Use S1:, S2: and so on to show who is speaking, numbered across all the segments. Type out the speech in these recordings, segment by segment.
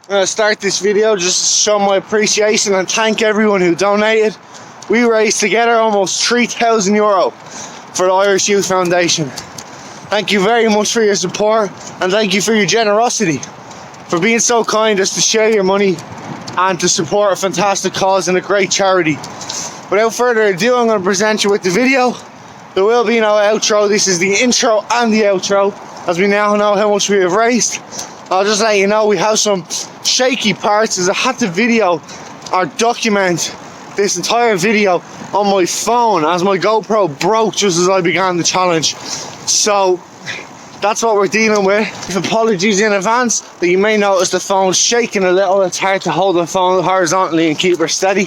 S1: I'm going to start this video just to show my appreciation and thank everyone who donated. We raised together almost €3,000 for the Irish Youth Foundation. Thank you very much for your support, and thank you for your generosity, for being so kind as to share your money and to support a fantastic cause and a great charity. Without further ado, I'm going to present you with the video. There will be no outro. This is the intro and the outro, as we now know how much we have raised. I'll just let you know we have some shaky parts, as I had to video or document this entire video on my phone as my GoPro broke just as I began the challenge. So that's what we're dealing with. Apologies in advance that you may notice the phone shaking a little. It's hard to hold the phone horizontally and keep her steady,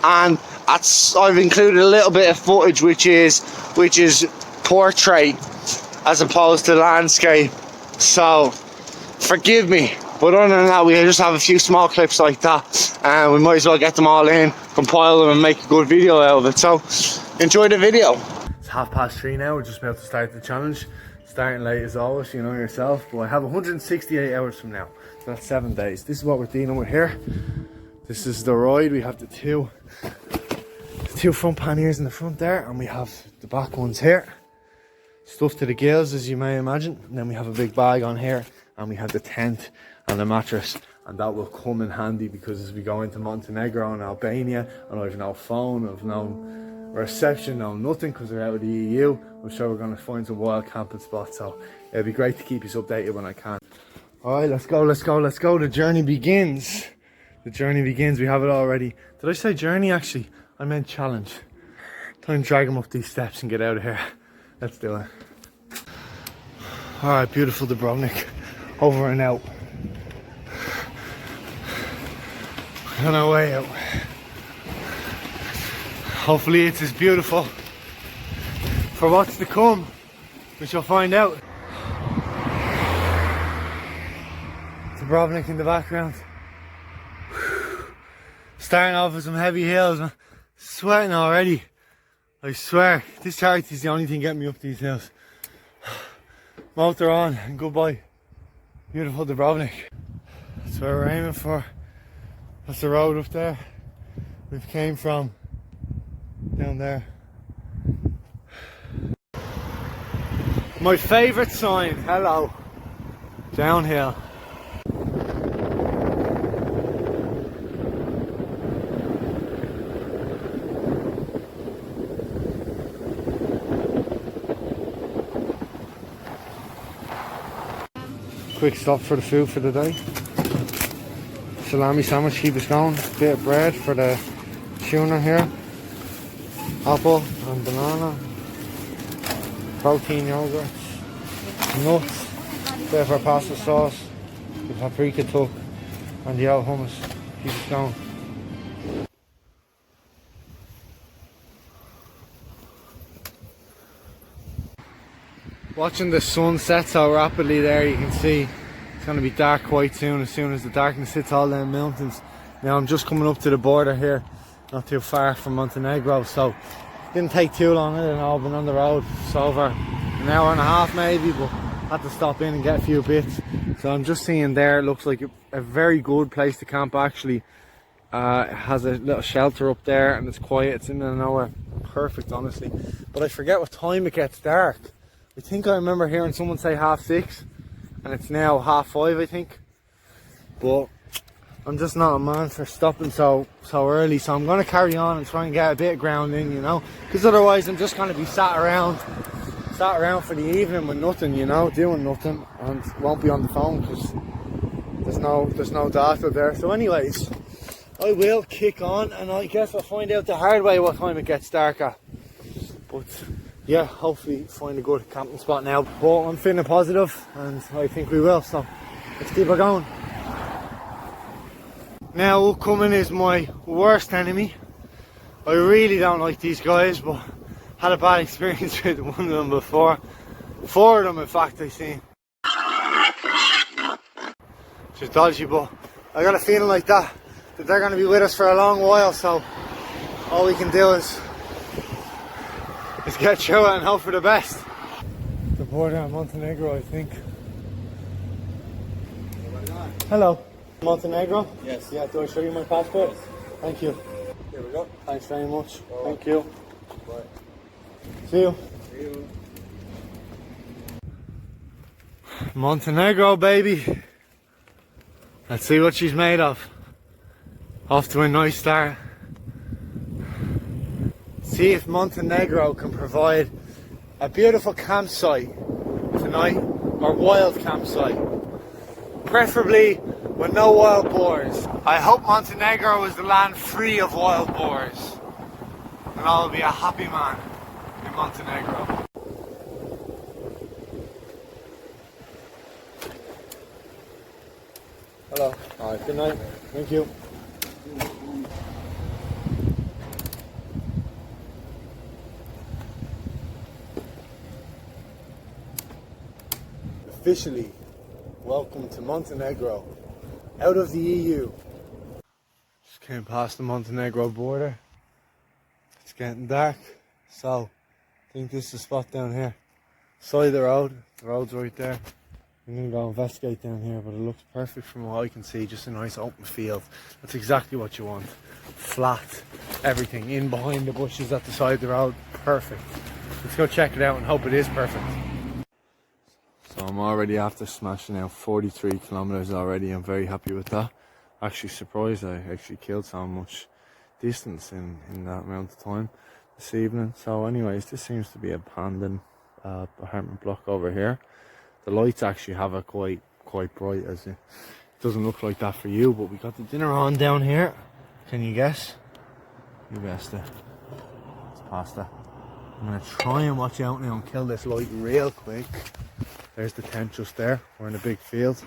S1: and I've included a little bit of footage which is portrait as opposed to landscape, so forgive me. But other than that, we just have a few small clips like that, and we might as well get them all in, compile them and make a good video out of it. So enjoy the video. It's 3:30 now. We're just about to start the challenge. Starting late as always, you know yourself, but I have 168 hours from now, so that's 7 days. This is what we're dealing with here. This is the ride. We have the two front panniers in the front there, and we have the back ones here. Stuff to the gills, as you may imagine. And then we have a big bag on here, and we have the tent and the mattress, and that will come in handy because as we go into Montenegro and Albania, and I've no phone, I've no reception, no nothing, because we're out of the EU. I'm sure we're going to find some wild camping spots, so it'll be great to keep you updated when I can. Alright, let's go. The journey begins. The journey begins. We have it already. Did I say journey? Actually, I meant challenge. Time to drag him up these steps and get out of here. Let's do it. Alright, beautiful Dubrovnik. Over and out. On our way out. Hopefully it's as beautiful for what's to come. We shall find out. Dubrovnik in the background. Starting off with some heavy hills, man. Sweating already. I swear, this charity is the only thing getting me up these hills. Motor on and goodbye. Beautiful Dubrovnik. That's where we're aiming for. That's the road up there. We came from down there. My favourite sign, hello. Downhill. Quick stop for the food for the day. Salami sandwich, keep us going. Bit of bread for the tuna here. Apple and banana. Protein yogurt. Nuts. Bit of our pasta sauce. The paprika tuck. And the old hummus. Keep us going. Watching the sun set so rapidly there, you can see it's going to be dark quite soon as the darkness hits all them mountains. Now I'm just coming up to the border here, not too far from Montenegro, so it didn't take too long. I don't know, I've been on the road for over an hour and a half maybe, but had to stop in and get a few bits. So I'm just seeing there, it looks like a very good place to camp actually. It has a little shelter up there and it's quiet, it's in the middle of nowhere. Perfect, honestly. But I forget what time it gets dark. I think I remember hearing someone say 6:30, and it's now 5:30 I think. But I'm just not a man for stopping so early, so I'm going to carry on and try and get a bit of ground in, you know, because otherwise I'm just going to be sat around for the evening with nothing, you know, doing nothing, and won't be on the phone because there's no data there. So anyways, I will kick on, and I guess I'll find out the hard way what time it gets darker. But yeah, hopefully find a good camping spot now. But I'm feeling positive, and I think we will, so let's keep it going. Now upcoming is my worst enemy. I really don't like these guys, but had a bad experience with one of them before. 4 of them in fact I seen. Just dodgy, but I got a feeling like that they're going to be with us for a long while, so all we can do is get through it and hope for the best. The border of Montenegro, I think. Hello. Montenegro?
S2: Yes.
S1: Yeah, do I show you my passport? Thank you. Here we go. Thanks very much. Thank you.
S2: Bye.
S1: See you.
S2: See you.
S1: Montenegro, baby. Let's see what she's made of. Off to a nice start. See if Montenegro can provide a beautiful campsite tonight, or wild campsite. Preferably with no wild boars. I hope Montenegro is the land free of wild boars. And I'll be a happy man in Montenegro. Hello. Alright, good night. Thank you. Officially, welcome to Montenegro. Out of the EU. Just came past the Montenegro border. It's getting dark, so I think this is the spot down here. Side of the road's right there. I'm gonna go investigate down here, but it looks perfect from what I can see, just a nice open field. That's exactly what you want. Flat, everything in behind the bushes at the side of the road, perfect. Let's go check it out and hope it is perfect. So I'm already after smashing out 43 kilometers already. I'm very happy with that. Actually surprised I actually killed so much distance in that amount of time this evening. So anyways, this seems to be a abandoned apartment block over here. The lights actually have it quite bright, as it doesn't look like that for you, but we got the dinner on down here. Can you guess? You guessed it. It's pasta. I'm gonna try and watch out now and kill this light real quick. There's the tent just there. We're in a big field.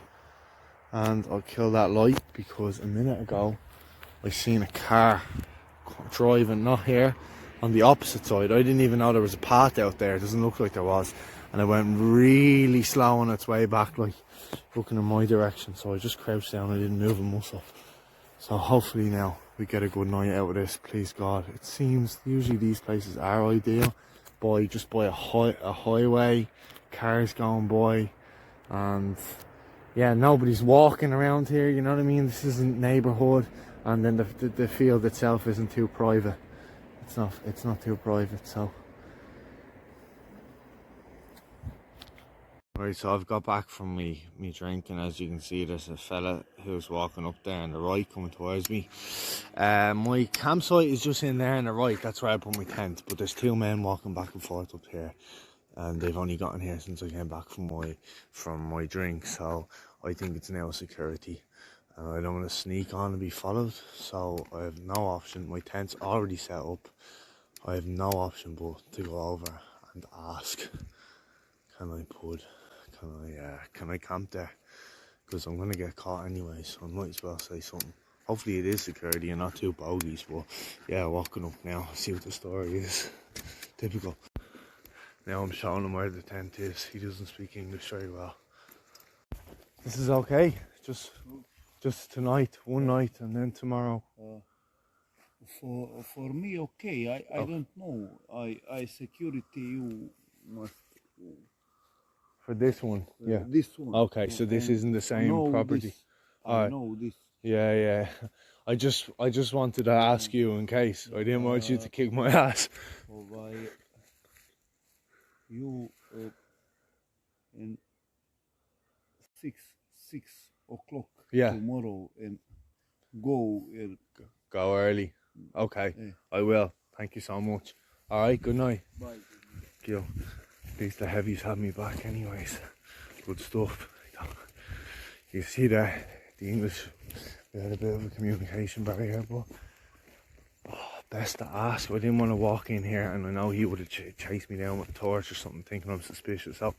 S1: And I'll kill that light because a minute ago I seen a car driving, not here, on the opposite side. I didn't even know there was a path out there. It doesn't look like there was. And it went really slow on its way back, like looking in my direction. So I just crouched down. I didn't move a muscle. So hopefully now we get a good night out of this, please God. It seems usually these places are ideal just by a highway, cars going by, and yeah, nobody's walking around here, you know what I mean? This isn't neighborhood, and then the field itself isn't too private. It's not too private, so. Right, so I've got back from me drink, and as you can see, there's a fella who's walking up there on the right coming towards me. My campsite is just in there on the right. That's where I put my tent, but there's two men walking back and forth up here, and they've only gotten here since I came back from my drink. So I think it's now security, and I don't want to sneak on and be followed. So I have no option. My tent's already set up. I have no option but to go over and ask, can I camp there? Because I'm going to get caught anyway, so I might as well say something. Hopefully it is security and not two bogies, but yeah, walking up now, see what the story is. Typical. Now I'm showing him where the tent is. He doesn't speak English very well. This is okay, just tonight, one night, and then tomorrow.
S2: For me, okay. I don't know. I security you must.
S1: For this one, yeah.
S2: This one.
S1: Okay, so this isn't the same property.
S2: I know this.
S1: Yeah. I just wanted to ask you in case. I didn't want you to kick my ass.
S2: Why you in 6 o'clock tomorrow and go
S1: early. Okay,
S2: yeah.
S1: I will. Thank you so much. All right, good night.
S2: Bye.
S1: Yo, at least the heavies have me back anyways. Good stuff. You see that the English, we had a bit of a communication barrier, but best to ask. I didn't want to walk in here, and I know he would have chased me down with a torch or something, thinking I'm suspicious, so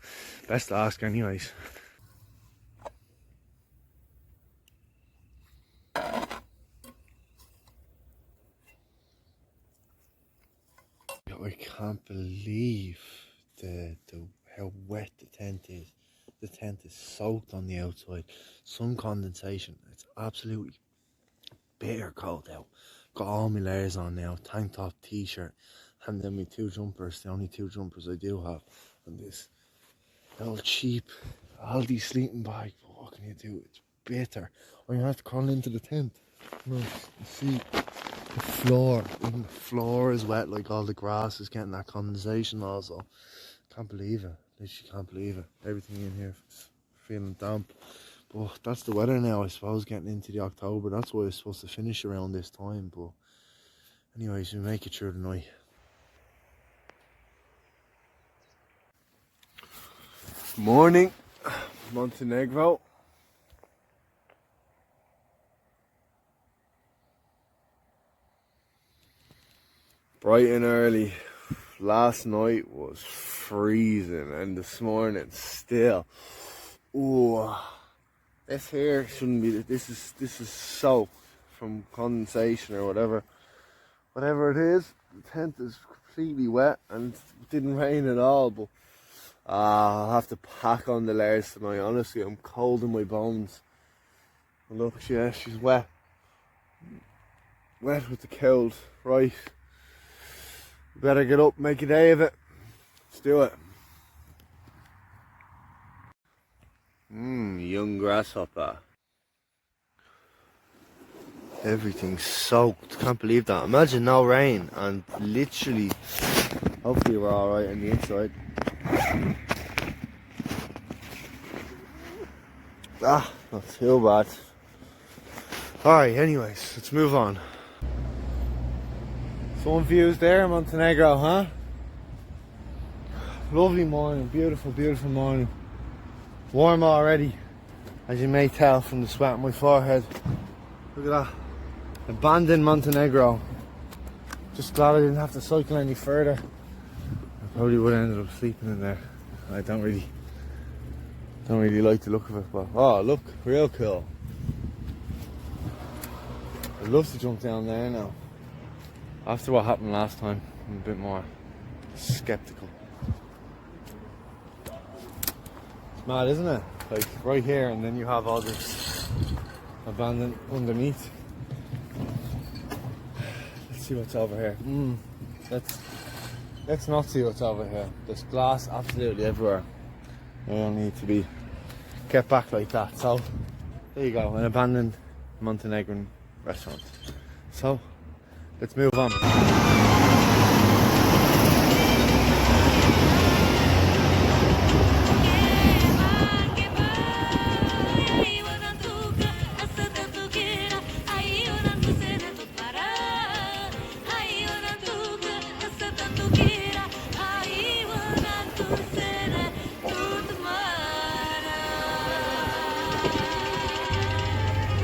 S1: best to ask anyways. I can't believe how wet the tent is. The tent is soaked on the outside. Sun condensation. It's absolutely bitter cold out. Got all my layers on now. Tank top, t-shirt, and then my two jumpers. The only two jumpers I do have. And this little cheap Aldi sleeping bag. But what can you do? It's bitter. Or you have to crawl into the tent. No, you see the floor. Even the floor is wet, like all the grass is getting that condensation also. Can't believe it. Literally can't believe it. Everything in here is feeling damp. But that's the weather now, I suppose, getting into the October. That's why it's supposed to finish around this time. But anyways, we make it through the night. Morning, Montenegro. Bright and early. Last night was freezing, and this morning still. Ooh, this here shouldn't be. This is soaked from condensation or whatever it is. The tent is completely wet, and it didn't rain at all. But I'll have to pack on the layers tonight. Honestly, I'm cold in my bones. And look, yeah, she's wet with the cold. Right. Better get up, make a day of it. Let's do it. Young grasshopper. Everything's soaked. Can't believe that. Imagine no rain and literally, hopefully we're alright on the inside. Not too bad. Alright, anyways, let's move on. Some views there in Montenegro, huh? Lovely morning, beautiful, beautiful morning. Warm already, as you may tell from the sweat on my forehead. Look at that. Abandoned Montenegro. Just glad I didn't have to cycle any further. I probably would have ended up sleeping in there. I don't really like the look of it, but oh look, real cool. I'd love to jump down there now. After what happened last time, I'm a bit more skeptical. It's mad, isn't it? Like right here, and then you have all this abandoned underneath. Let's see what's over here. Let's not see what's over here. There's glass absolutely everywhere. I don't need to get back like that. So there you go, an abandoned Montenegrin restaurant. So let's move on.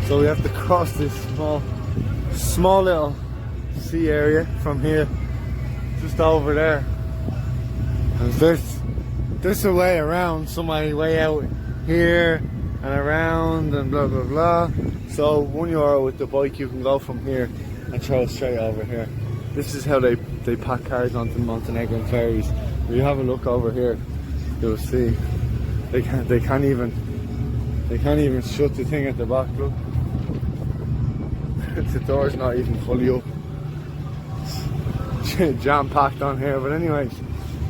S1: So we have to cross this small little sea area from here just over there, and there's a way around, some way out here and around and blah blah blah. So €1 with the bike, you can go from here and throw it straight over here. This is how they pack cars onto Montenegrin ferries. If you have a look over here, you'll see they can't even shut the thing at the back. Look, the door's not even fully up. Jam packed on here, but anyways,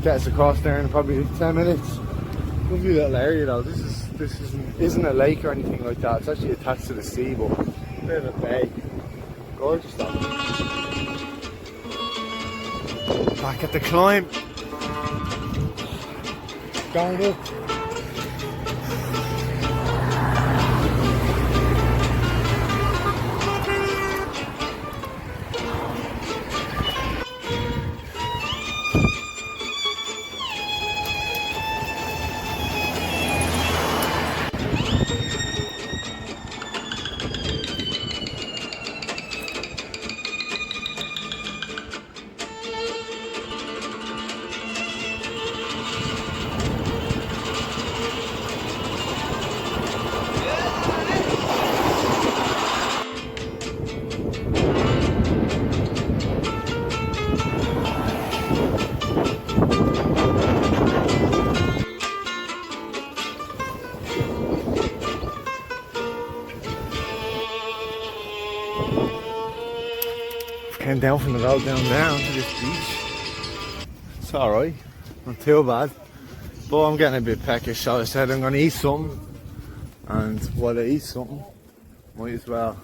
S1: get us across there in probably 10 minutes. Lovely little area though. This isn't a lake or anything like that. It's actually attached to the sea, but a bit of a bay. Gorgeous though. Back at the climb. Going up. Came down from the road down to this beach. It's alright, not too bad. But I'm getting a bit peckish, so I said I'm going to eat something. And while I eat something, might as well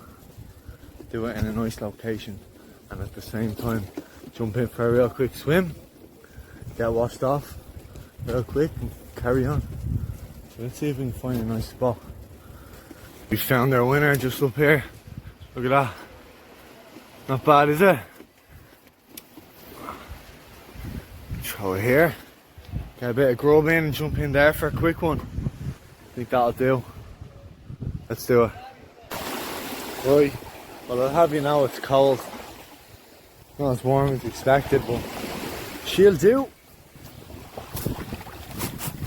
S1: do it in a nice location, and at the same time jump in for a real quick swim, get washed off real quick and carry on. So let's see if we can find a nice spot. We found our winner just up here. Look at that. Not bad, is it? Throw it here. Get a bit of grub in and jump in there for a quick one. I think that'll do. Let's do it. Right, well I'll have you know it's cold. Not as warm as expected, but she'll do.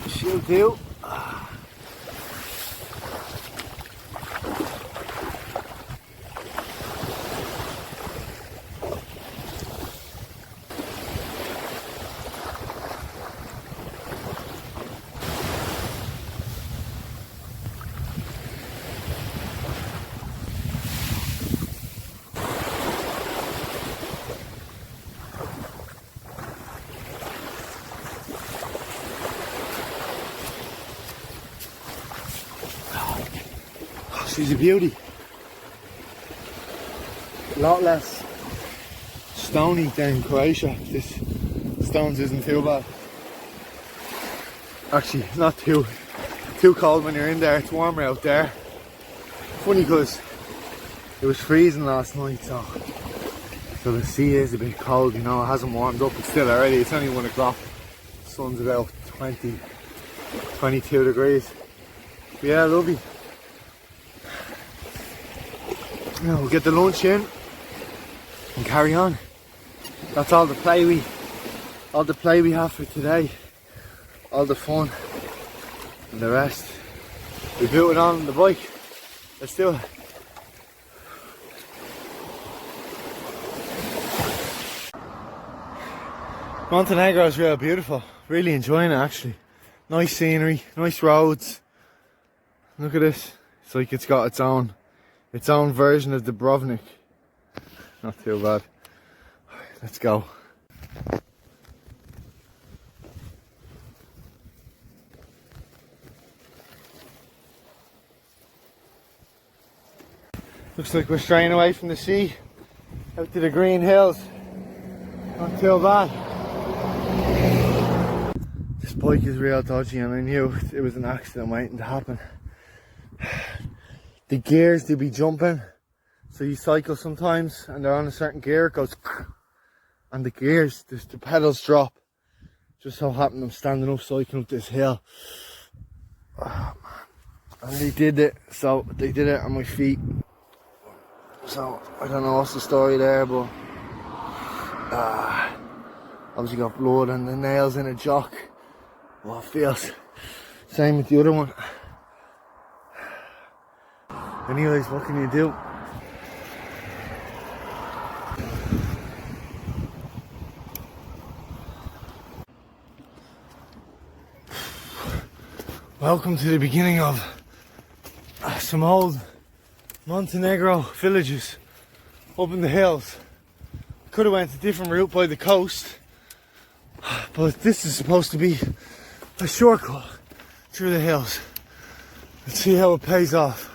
S1: She'll do. She's a beauty. A lot less stony than Croatia. This stones isn't too bad. Actually, not too cold when you're in there. It's warmer out there. Funny because it was freezing last night, so the sea is a bit cold. You know, it hasn't warmed up. It's still early. It's only 1 o'clock. The sun's about 22 degrees. But yeah, lovely. Now we'll get the lunch in and carry on. That's all the play we have for today. All the fun and the rest. We built it on the bike. Let's do it. Montenegro is real beautiful. Really enjoying it actually. Nice scenery, nice roads. Look at this. It's like it's got its own version of Dubrovnik. Not too bad. Let's go. Looks like we're straying away from the sea, out to the green hills. Not too bad. This bike is real dodgy and I knew it was an accident waiting to happen. The gears do be jumping, so you cycle sometimes and they're on a certain gear, it goes and the gears, the pedals drop. Just so happened I'm standing up cycling up this hill. Oh, man. And they did it on my feet. So I don't know what's the story there, but obviously got blood and the nails in a jock. Well, it feels same with the other one. Anyways, what can you do? Welcome to the beginning of some old Montenegro villages up in the hills. Could have went a different route by the coast, but this is supposed to be a shortcut through the hills. Let's see how it pays off.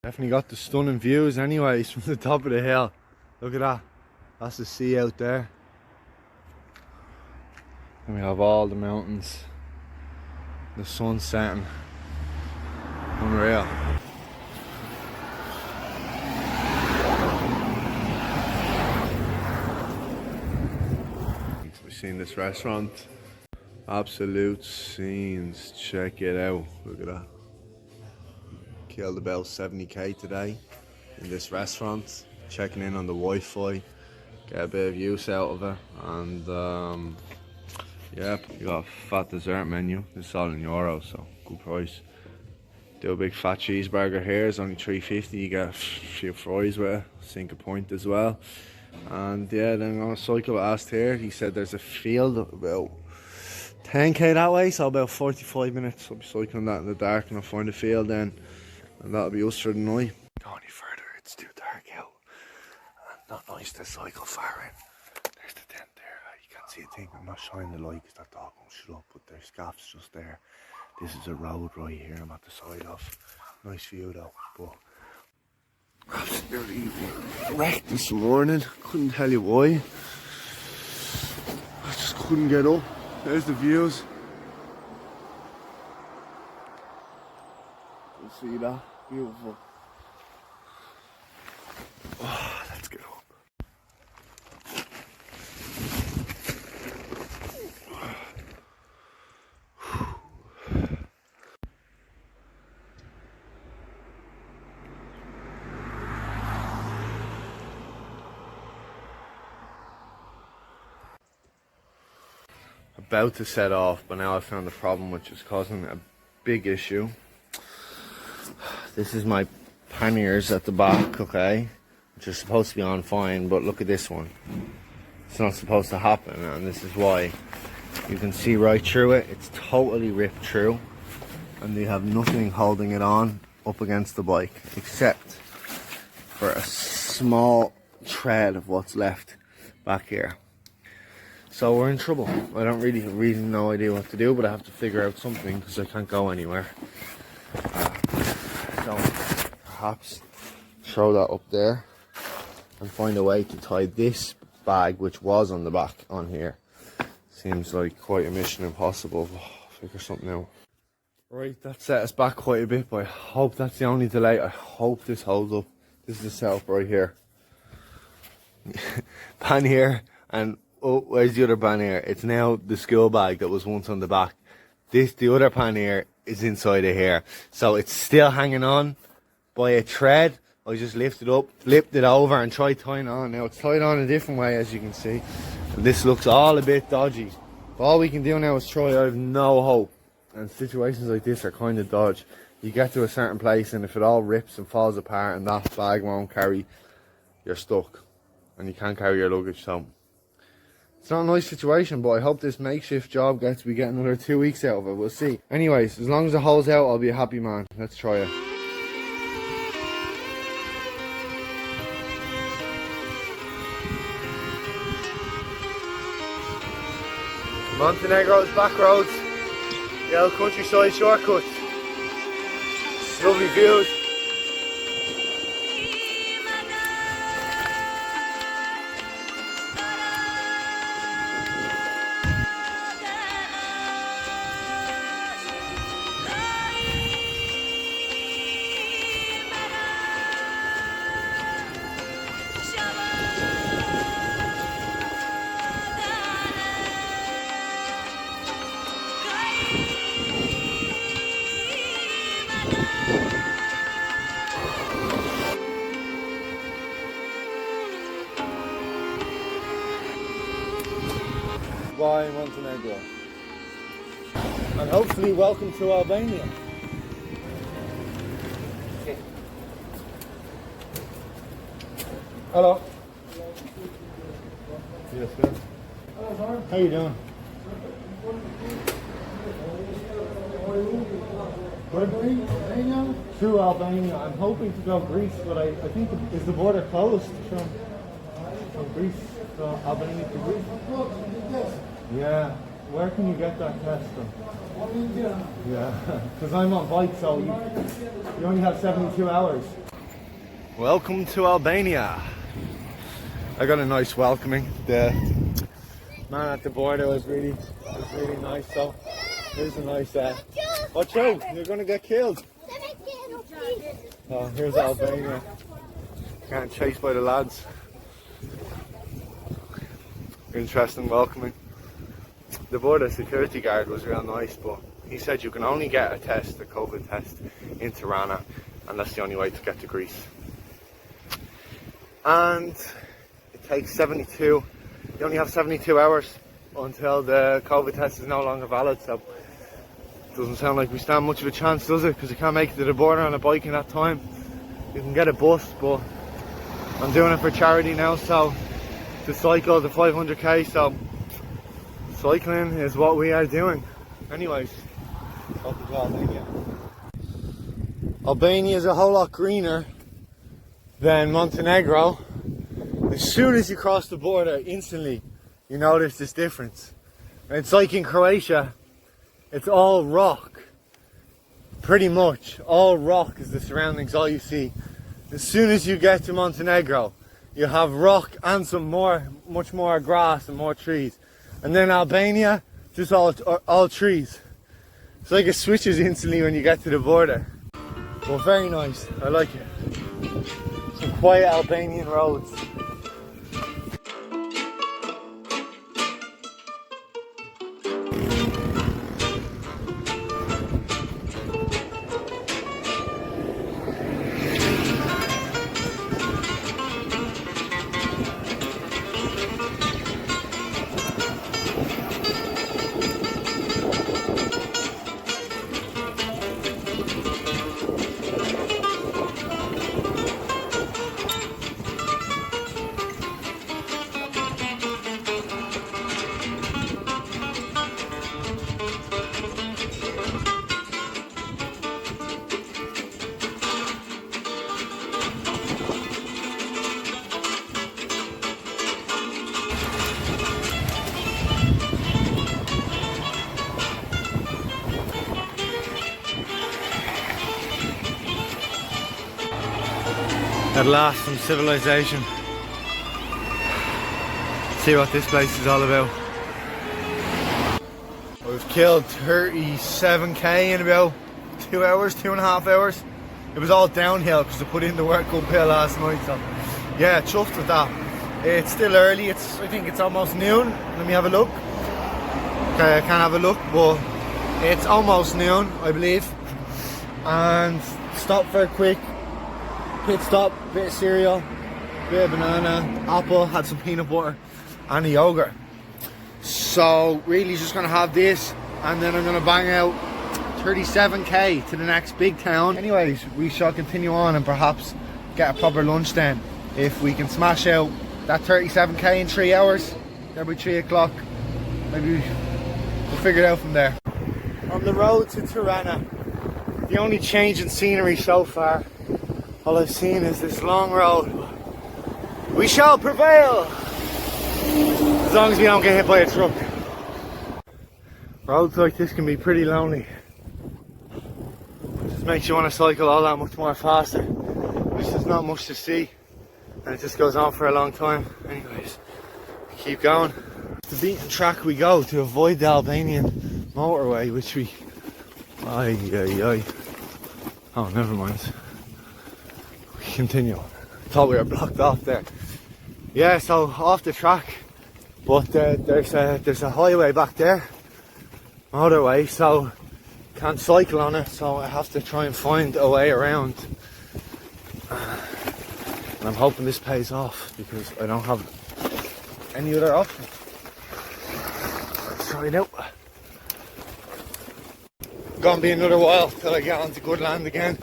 S1: Definitely got the stunning views anyways from the top of the hill. Look at that. That's the sea out there. And we have all the mountains. The sun setting. Unreal. We've seen this restaurant. Absolute scenes. Check it out. Look at that. Killed about 70k today in this restaurant, checking in on the Wi-Fi, get a bit of use out of it, and yeah, you got a fat dessert menu. It's all in euros, so good price. Do a big fat cheeseburger here, it's only $3.50. You get a few fries with it, sink a point as well. And yeah, then on a cycle asked here, he said there's a field about 10k that way, so about 45 minutes. I'll be cycling that in the dark and I'll find a field then. And that'll be us for the night. Go any further, it's too dark out. not nice to cycle far in. There's the tent there. You can't see a thing. I'm not shining the light because that dog won't shut up, but there's gaffs just there. This is a road right here I'm at the side of. Nice view though, but absolutely wrecked this morning. Couldn't tell you why. I just couldn't get up. There's the views. You see that? Beautiful. Oh, let's get up. About to set off, but now I found the problem which is causing a big issue. This is my panniers at the back, okay, which are supposed to be on fine, but look at this one. It's not supposed to happen, and this is why. You can see right through it. It's totally ripped through, and they have nothing holding it on up against the bike except for a small thread of what's left back here. So we're in trouble. I don't really no idea what to do, but I have to figure out something because I can't go anywhere. So perhaps throw that up there and find a way to tie this bag, which was on the back, on here. Seems like quite a mission impossible. Figure something out. Right, that set us back quite a bit, but I hope that's the only delay. I hope this holds up. This is the setup right here. Pannier and oh, where's the other pannier? It's now the school bag that was once on the back. The other pannier is inside of here. So it's still hanging on by a thread. I just lifted up, flipped it over and tried tying it on. Now it's tied on a different way, as you can see. And this looks all a bit dodgy. But all we can do now is try. I have no hope. And situations like this are kind of dodge. You get to a certain place and if it all rips and falls apart and that bag won't carry, you're stuck. And you can't carry your luggage, so it's not a nice situation, but I hope this makeshift job we get another 2 weeks out of it. We'll see. Anyways, as long as it holds out, I'll be a happy man. Let's try it. Montenegro's back roads, the old countryside shortcuts, lovely views. By Montenegro, and hopefully welcome to Albania. Hello. Yes, sir. How you doing? Through Albania. I'm hoping to go Greece, but I think is the border closed from Greece, from Albania to Greece? Yeah. Where can you get that test from? Yeah, because I'm on bike, so you only have 72 hours. Welcome to Albania. I got a nice welcoming. The man at the border was really nice. So here's a nice. Watch out! You're gonna get killed. Oh, here's Albania. Getting chased by the lads. Interesting welcoming. The border security guard was real nice, but he said you can only get a test, a COVID test, in Tirana, and that's the only way to get to Greece. And it takes 72, you only have 72 hours until the COVID test is no longer valid, so it doesn't sound like we stand much of a chance, does it? Because you can't make it to the border on a bike in that time. You can get a bus, but I'm doing it for charity now, so to cycle the 500k, so cycling is what we are doing. Anyways, welcome to Albania. Albania is a whole lot greener than Montenegro. As soon as you cross the border, instantly you notice this difference. And it's like in Croatia, it's all rock. Pretty much all rock is the surroundings, all you see. As soon as you get to Montenegro, you have rock and much more grass and more trees. And then Albania, just all trees. It's like it switches instantly when you get to the border. But very nice, I like it. Some quiet Albanian roads. At last, some civilization. See what this place is all about. We've killed 37k in about 2 hours, 2.5 hours. It was all downhill because I put in the work uphill last night, so yeah, chuffed with that. It's still early, I think it's almost noon. Let me have a look. Okay, I can't have a look, but it's almost noon, I believe. And stop for a quick pit stop, bit of cereal, bit of banana, apple, had some peanut butter and a yogurt. So really just gonna have this and then I'm gonna bang out 37k to the next big town. Anyways, we shall continue on and perhaps get a proper lunch then. If we can smash out that 37k in 3 hours, every 3 o'clock, maybe we'll figure it out from there. On the road to Tirana, the only change in scenery so far, all I've seen is this long road. We shall prevail! As long as we don't get hit by a truck. Roads like this can be pretty lonely. It just makes you want to cycle all that much more faster. There's just not much to see. And it just goes on for a long time. Anyways, keep going. The beaten track we go to avoid the Albanian motorway, which we... Oh, never mind. Continue. Thought we were blocked off there. Yeah, so off the track, but there's a highway back there, motorway, so can't cycle on it, so I have to try and find a way around. And I'm hoping this pays off because I don't have any other option. Let's try it out. Gonna be another while till I get onto good land again.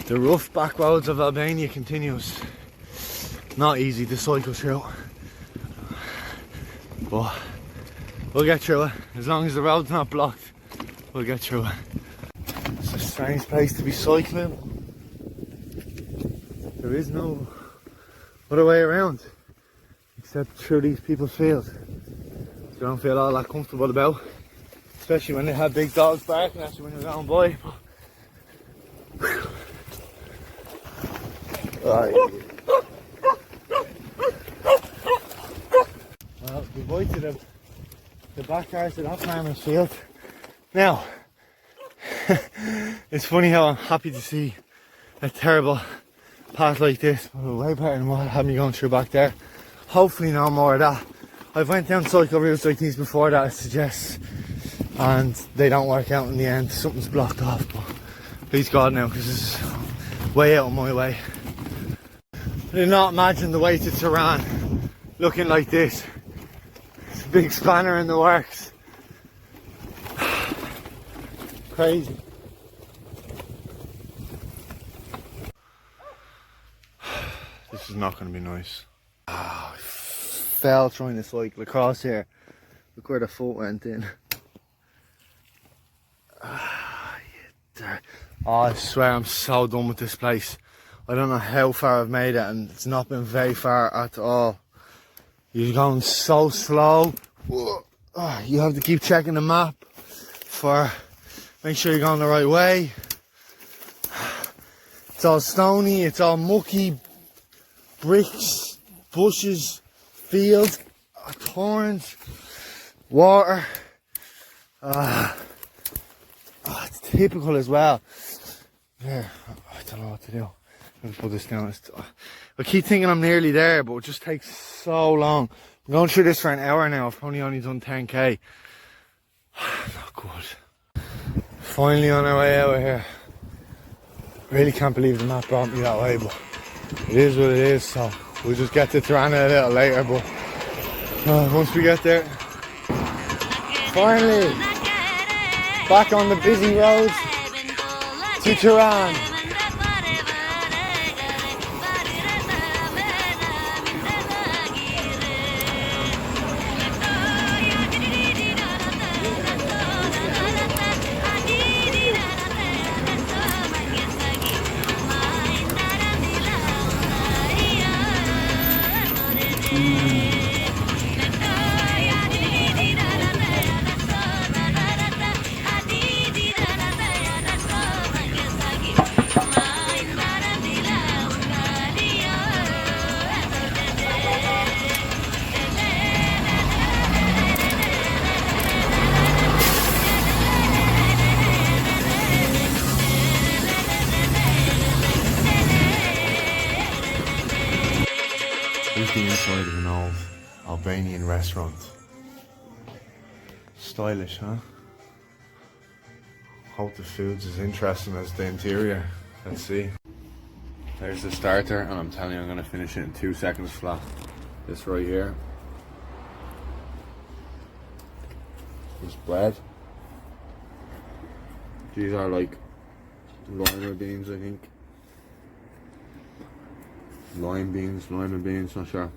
S1: The rough back roads of Albania continues. Not easy to cycle through, but we'll get through it. As long as the road's not blocked, we'll get through it. It's a strange place to be cycling. There is no other way around except through these people's fields. So I don't feel all that comfortable about, especially when they have big dogs barking at you when you're going by. Right. Well, goodbye to the backyards of that farmer's field. Now, it's funny how I'm happy to see a terrible path like this, but way better than what had me going through back there. Hopefully no more of that. I've went down cycle routes like these before that I suggest, and they don't work out in the end. Something's blocked off, but please God now, because this is way out of my way. I did not imagine the way to Tehran looking like this. It's a big spanner in the works. Crazy. This is not going to be nice. I fell trying to cycle across here. Look where the foot went in. Oh, I swear I'm so done with this place. I don't know how far I've made it, and it's not been very far at all. You're going so slow. You have to keep checking the map for make sure you're going the right way. It's all stony, it's all mucky, bricks, bushes, fields, thorns, water. It's typical as well. There, I don't know what to do. Let me put this down. I keep thinking I'm nearly there, but it just takes so long. I'm going through this for an hour now. I've probably only done 10k. Not good. Finally on our way out of here. Really can't believe the map brought me that way, but it is what it is. So we'll just get to Tirana a little later. But once we get there, finally back on the busy roads to Tehran. Here's the inside of an old Albanian restaurant. Stylish, huh? Hope the food's as interesting as the interior. Let's see. There's the starter, and I'm telling you I'm gonna finish it in 2 seconds flat. This right here. This bread. These are like lima beans, I think. Lima beans, not sure.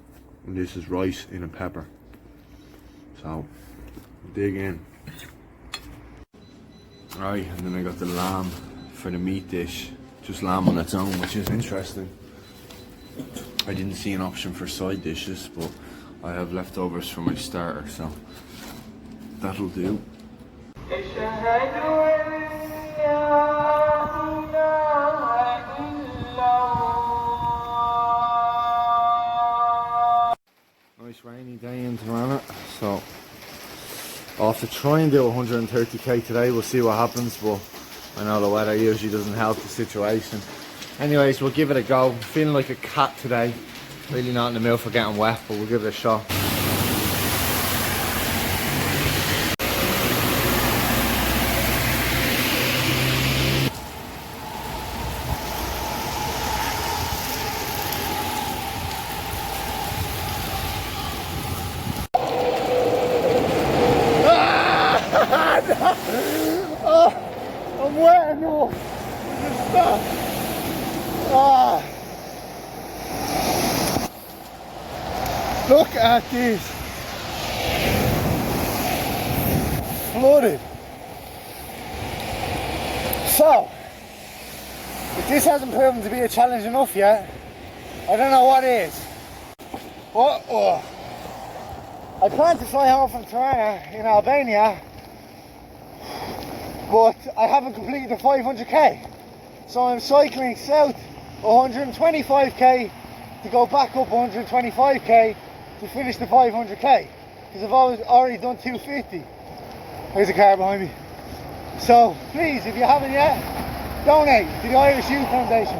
S1: And this is rice in a pepper. So, dig in. Right, and then I got the lamb for the meat dish. Just lamb on its own, which is interesting. I didn't see an option for side dishes, but I have leftovers for my starter, so that'll do. Nice rainy day in Tirana, so off to try and do 130k today. We'll see what happens, but I know the weather usually doesn't help the situation. Anyways, we'll give it a go. Feeling like a cat today. Really not in the mood for getting wet, but we'll give it a shot. I'm wet enough. Stop. Look at this. Flooded. So, if this hasn't proven to be a challenge enough yet, I don't know what is. I plan to fly home from Tirana in Albania, but I haven't completed the 500k. So I'm cycling south 125k to go back up 125k to finish the 500k, because I've already done 250. There's a car behind me. So please, if you haven't yet, donate to the Irish Youth Foundation.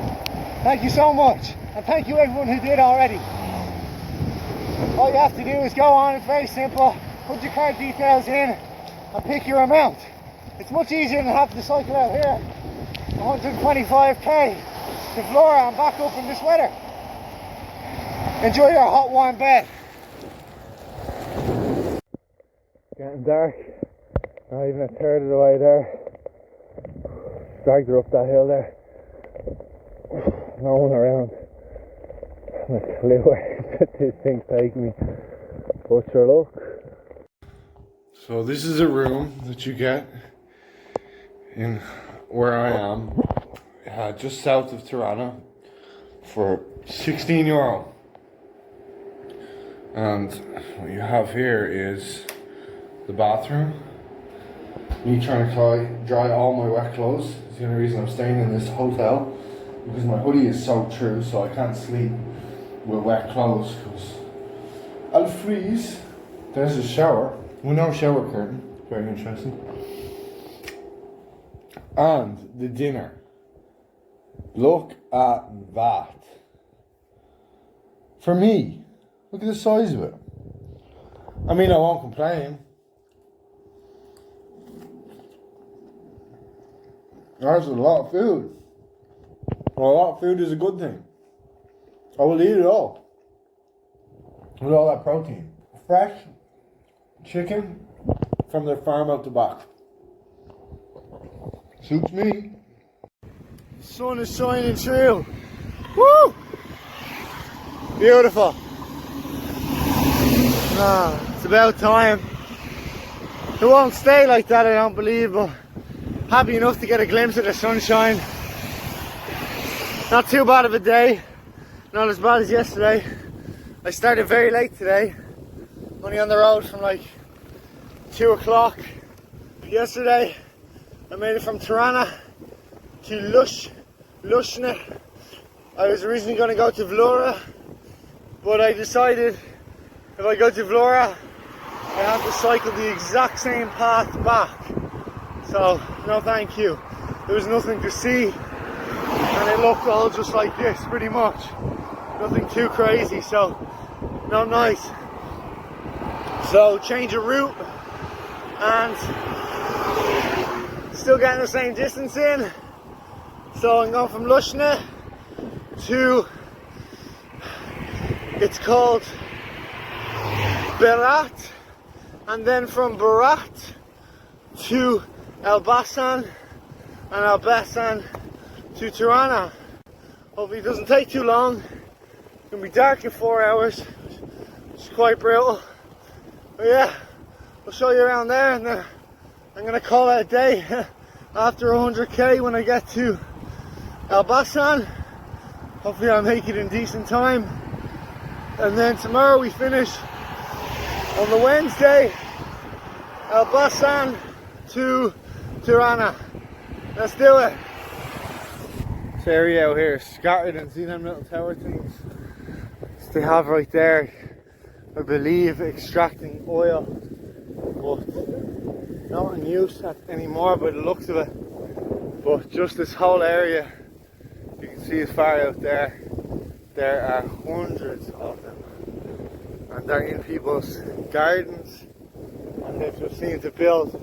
S1: Thank you so much, and thank you everyone who did already. All you have to do is go on, it's very simple, put your card details in and pick your amount. It's much easier than having to cycle out here 125k to Flora and back up in this weather. Enjoy your hot warm bed. Getting dark, not even a third of the way there. Dragged her up that hill there. No one around. No clue where this thing's taking me. But sure, look. So this is a room that you get in where I am, just south of Tirana.
S3: for 16 euro. And what you have here is the bathroom. Me trying to dry all my wet clothes. It's the only reason I'm staying in this hotel, because my hoodie is soaked through, so I can't sleep with wet clothes because I'll freeze. There's a shower with no shower curtain. Very interesting. And the dinner. Look at that. For me, look at the size of it. I mean, I won't complain. That's a lot of food. Well, a lot of food is a good thing. I will eat it all. With all that protein. Fresh chicken from their farm out the back. Suits me.
S1: Sun is shining through. Woo! Beautiful. Ah, it's about time. It won't stay like that, I don't believe, but happy enough to get a glimpse of the sunshine. Not too bad of a day. Not as bad as yesterday. I started very late today. Only on the road from like 2 o'clock. Yesterday I made it from Tirana to Lushne. I was originally going to go to Vlora, but I decided if I go to Vlora I have to cycle the exact same path back. So no thank you. There was nothing to see and it looked all just like this pretty much. Nothing too crazy, so not nice. So change of route and still getting the same distance in. So I'm going from Lushne to, it's called Berat, and then from Berat to Elbasan, and Elbasan to Tirana. Hopefully it doesn't take too long. It's going to be dark in 4 hours, which is quite brutal. But yeah, I'll show you around there, and then I'm going to call it a day after 100k when I get to Elbasan. Hopefully I'll make it in decent time. And then tomorrow we finish on the Wednesday, Elbasan to Tirana. Let's do it. This area out here is scattered, and see them little tower things they have right there. I believe extracting oil, but not in use anymore by the looks of it. But just this whole area, you can see as far out there, there are hundreds of them, and they're in people's gardens, and they just seem to build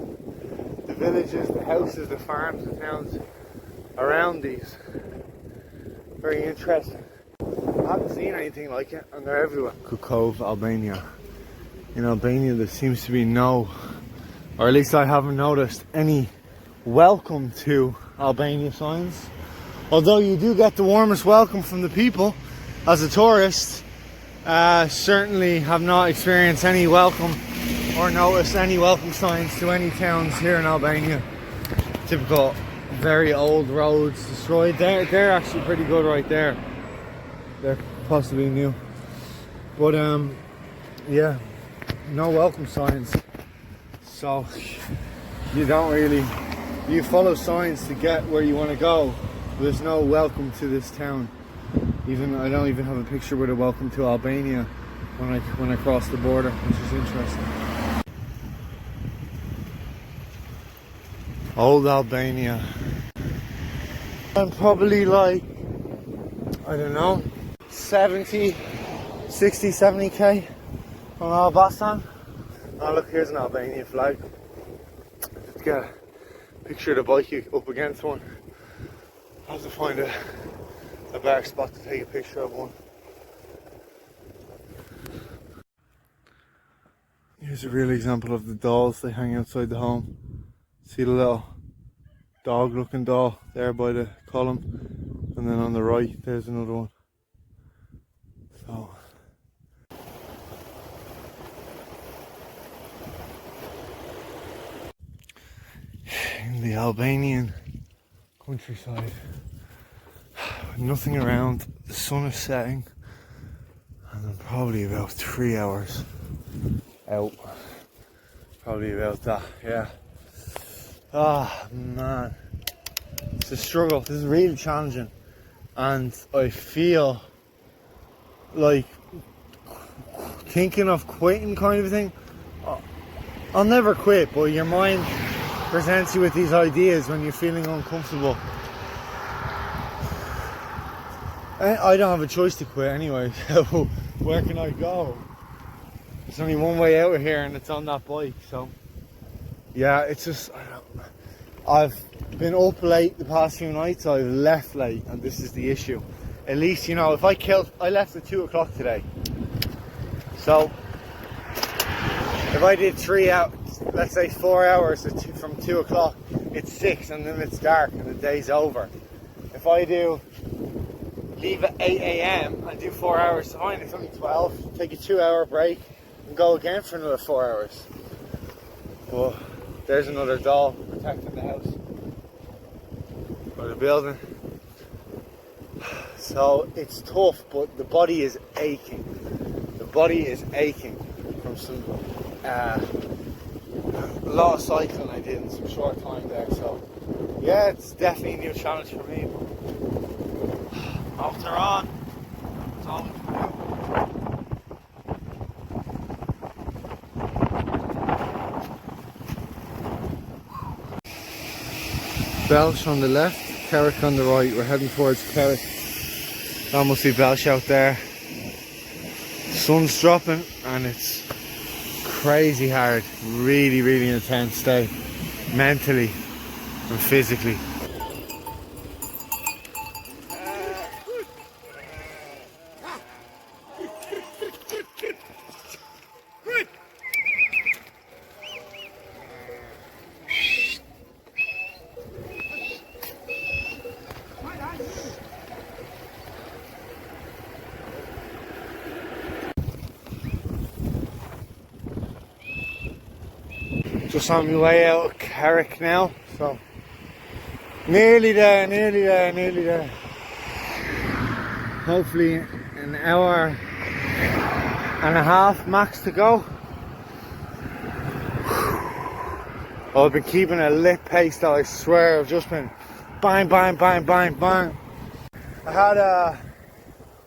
S1: the villages, the houses, the farms, the towns around these. Very interesting. I haven't seen anything like it, and they're everywhere. Kukov, Albania. In Albania there seems to be no, or at least I haven't noticed any welcome to Albania signs. Although you do get the warmest welcome from the people as a tourist. Certainly have not experienced any welcome or noticed any welcome signs to any towns here in Albania. Typical very old roads destroyed. They're actually pretty good right there. They're possibly new. But yeah, no welcome signs. So you don't really, you follow signs to get where you want to go. There's no welcome to this town. Even I don't even have a picture with a welcome to Albania when I cross the border, which is interesting. Old Albania. I'm probably like, I don't know, 60, 70k from Elbasan. Oh look, here's an Albanian flag. Let's get a picture of the bike up against one. I have to find a better spot to take a picture of one. Here's a real example of the dolls they hang outside the home. See the little dog looking doll there by the column, and then on the right there's another one. So in the Albanian countryside, Nothing around, the sun is setting, and I'm probably about 3 hours out. Probably about that, yeah. Ah, man. It's a struggle. This is really challenging. And I feel like thinking of quitting kind of thing. I'll never quit, but your mind presents you with these ideas when you're feeling uncomfortable. I don't have a choice to quit anyway, so where can I go? There's only one way out of here, and it's on that bike, so yeah, it's just, I've been up late the past few nights, I've left late, and this is the issue. At least, you know, if I left at 2 o'clock today, so if I did 3 hours, let's say 4 hours from 2 o'clock, it's 6, and then it's dark and the day's over. If I leave at 8 a.m. and do 4 hours, fine, it's only 12, take a 2-hour break and go again for another 4 hours. But there's another doll protecting the house or the building. So it's tough, but the body is aching. The body is aching from some a lot of cycling I did in some short time there. So yeah, it's definitely a new challenge for me. Off they're on. That's all we can do. Belch on the left, Carrick on the right. We're heading towards Carrick. That must be Belch out there. Sun's dropping and it's crazy hard. Really, really intense day. Mentally and physically. Just on my way out of Carrick now, so nearly there, nearly there, nearly there. Hopefully an hour and a half max to go. I've been keeping a lit pace though, I swear. I've just been bang, bang, bang, bang, bang. I had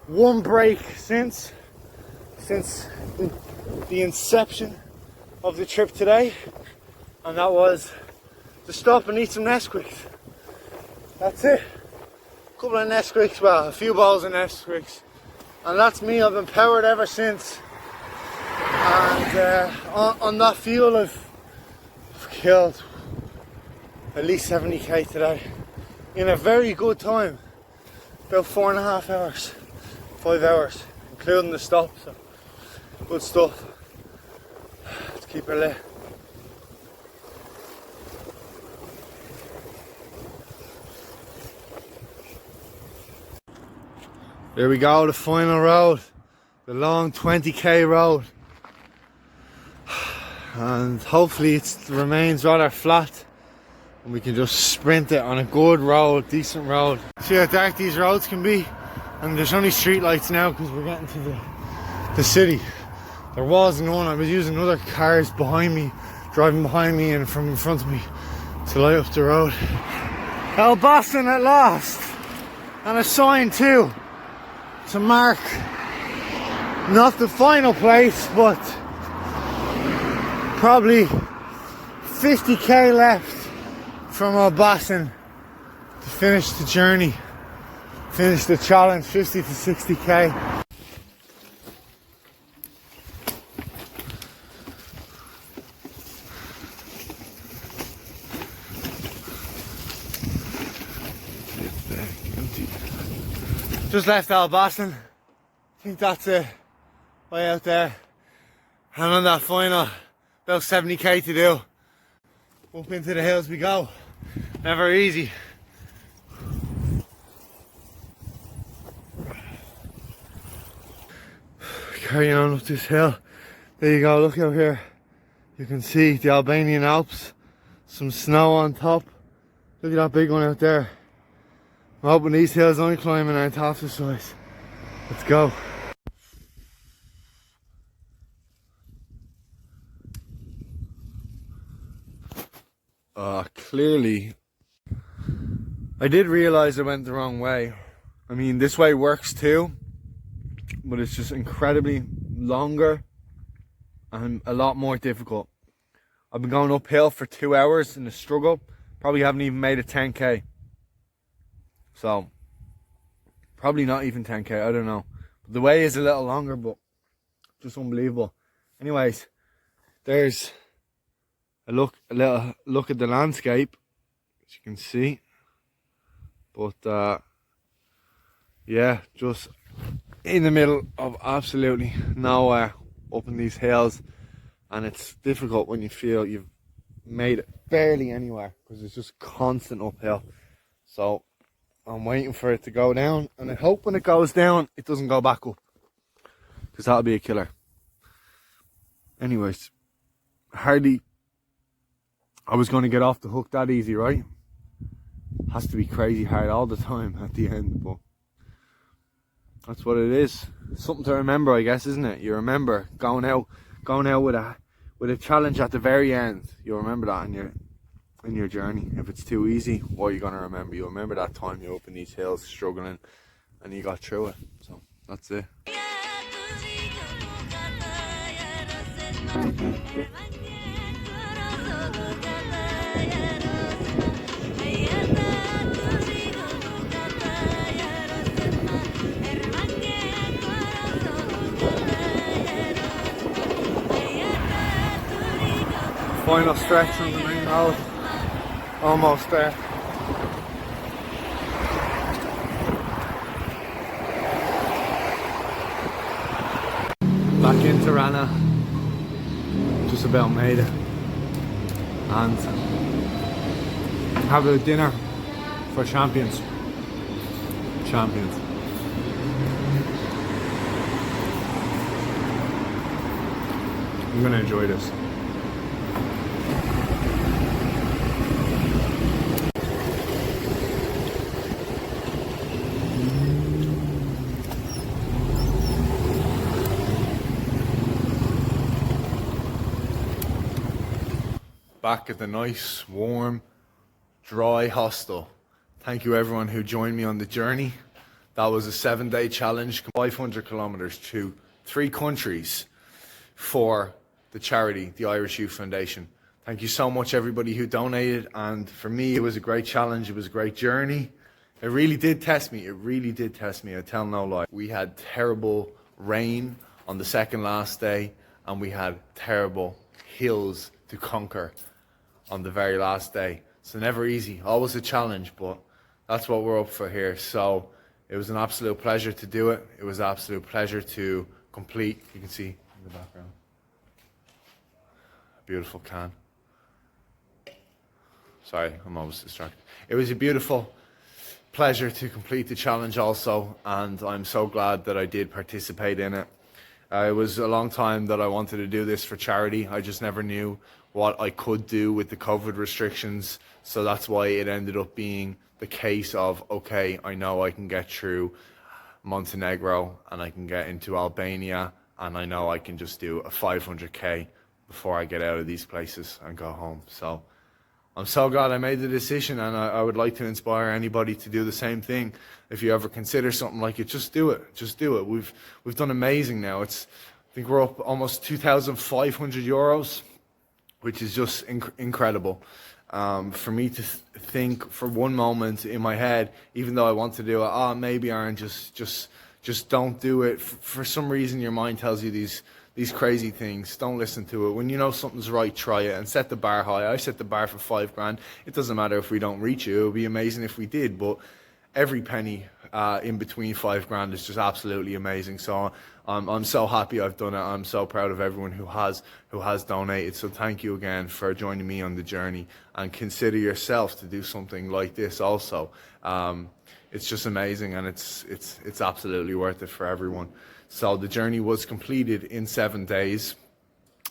S1: one break since the inception of the trip today. And that was to stop and eat some Nesquiks. That's it. A couple of Nesquiks, well, a few bowls of Nesquiks. And that's me, I've been powered ever since. And on that fuel I've killed at least 70k today. In a very good time. About 4.5 hours. 5 hours, including the stop, so good stuff. Let's keep her lit. There we go, the final road, the long 20k road, and hopefully it remains rather flat and we can just sprint it on a good road, decent road. See how dark these roads can be, and there's only street lights now because we're getting to the city. There was none. I was using other cars behind me, driving behind me and from in front of me to light up the road. Boston at last, and a sign too. To mark not the final place, but probably 50k left from Albania to finish the journey, finish the challenge. 50 to 60k. Just left Albania. I think that's it. Way out there. And on that final, about 70k to do. Up into the hills we go. Never easy. Carrying on up this hill. There you go, look out here. You can see the Albanian Alps. Some snow on top. Look at that big one out there. I'm hoping these hills I'm climbing aren't half the size. Let's go. Clearly, I did realise I went the wrong way. I mean, this way works too, but it's just incredibly longer and a lot more difficult. I've been going uphill for 2 hours in the struggle. Probably haven't even made a 10k. So, probably not even 10k, I don't know. But the way is a little longer, but just unbelievable. Anyways, there's a little look at the landscape, as you can see. But yeah, just in the middle of absolutely nowhere up in these hills, and it's difficult when you feel you've made it barely anywhere because it's just constant uphill. So I'm waiting for it to go down, and I hope when it goes down it doesn't go back up, because that'll be a killer. Anyways, hardly I was going to get off the hook that easy, right? Has to be crazy hard all the time at the end, but that's what it is. Something to remember, I guess, isn't it? You remember going out with a challenge at the very end. You'll remember that in your journey. If it's too easy, what are you gonna remember? You'll remember that time you were up in these hills struggling and you got through it. So that's it. Final stretch on the main road. Almost there. Back in Tirana. Just about made it. And have a dinner for champions. Champions. I'm gonna enjoy this. Back at the nice, warm, dry hostel. Thank you everyone who joined me on the journey. That was a 7-day challenge, 500 kilometers to 3 countries for the charity, the Irish Youth Foundation. Thank you so much everybody who donated, and for me it was a great challenge, it was a great journey. It really did test me, I tell no lie. We had terrible rain on the second last day, and we had terrible hills to conquer on the very last day. So never easy, always a challenge, but that's what we're up for here. So it was an absolute pleasure to do it. It was an absolute pleasure to complete. You can see in the background, a beautiful can. Sorry, I'm always distracted. It was a beautiful pleasure to complete the challenge also, and I'm so glad that I did participate in it. It was a long time that I wanted to do this for charity. I just never knew what I could do with the COVID restrictions. So that's why it ended up being the case of, okay, I know I can get through Montenegro and I can get into Albania, and I know I can just do a 500k before I get out of these places and go home. So I'm so glad I made the decision, and I would like to inspire anybody to do the same thing. If you ever consider something like it, just do it. Just do it. We've done amazing now. I think we're up almost 2,500 euros, which is just incredible. For me to think for one moment in my head, even though I want to do it, maybe Aaron, just don't do it. For some reason, your mind tells you these crazy things. Don't listen to it. When you know something's right, try it and set the bar high. I set the bar for 5 grand. It doesn't matter if we don't reach it. It would be amazing if we did, but every penny in between 5 grand is just absolutely amazing. So I'm so happy I've done it. I'm so proud of everyone who has donated. So thank you again for joining me on the journey, and consider yourself to do something like this also. It's just amazing, and it's absolutely worth it for everyone. So the journey was completed in 7 days,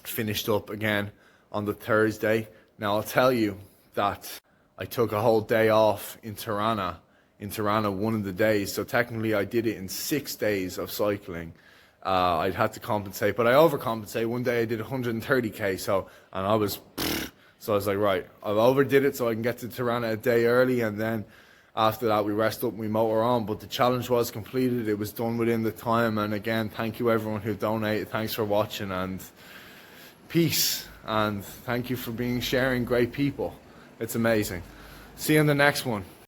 S1: finished up again on the Thursday. Now I'll tell you that I took a whole day off in Tirana
S3: in Tirana one of the days. So technically I did it in 6 days of cycling. I'd had to compensate, but I overcompensate. One day I did 130k, so I was like, right, I've overdid it so I can get to Tirana a day early, and then after that we rest up and we motor on. But the challenge was completed, it was done within the time. And again, thank you everyone who donated, thanks for watching, and peace, and thank you for sharing great people. It's amazing. See you in the next one.